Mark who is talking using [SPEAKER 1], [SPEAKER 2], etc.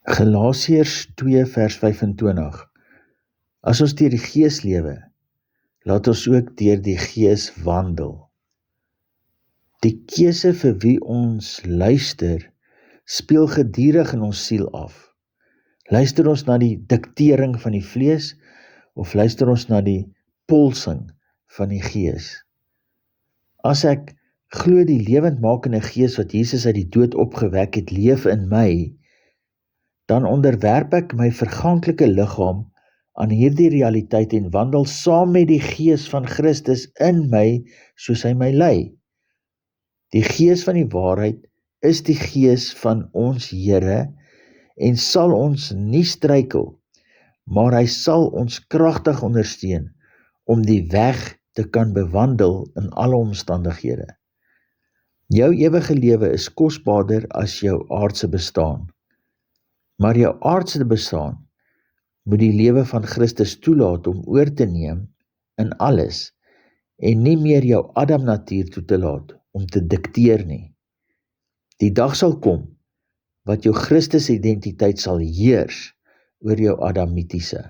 [SPEAKER 1] Galasiërs 2 vers 25. As ons deur die Gees lewe, laat ons ook deur die Gees wandel. Die keuse vir wie ons luister, speel gedurig in ons siel af. Luister ons na die diktering van die vlees, of luister ons na die polsing van die Gees? As ek glo die lewendmakende Gees wat Jesus uit die dood opgewek het, leef in my, dan onderwerp ek my verganklike liggaam aan hierdie realiteit en wandel saam met die Gees van Christus in my, soos hy my lei. Die Gees van die waarheid is die Gees van ons Here en sal ons nie struikel, maar hy sal ons kragtig ondersteun om die weg te kan bewandel in alle omstandighede. Jou ewige lewe is kosbaarder as jou aardse bestaan. Maar jou aardse bestaan moet die lewe van Christus toelaat om oor te neem in alles en nie meer jou Adam natuur toe te laat om te dikteer nie. Die dag sal kom wat jou Christus identiteit sal heers oor jou adamitiese.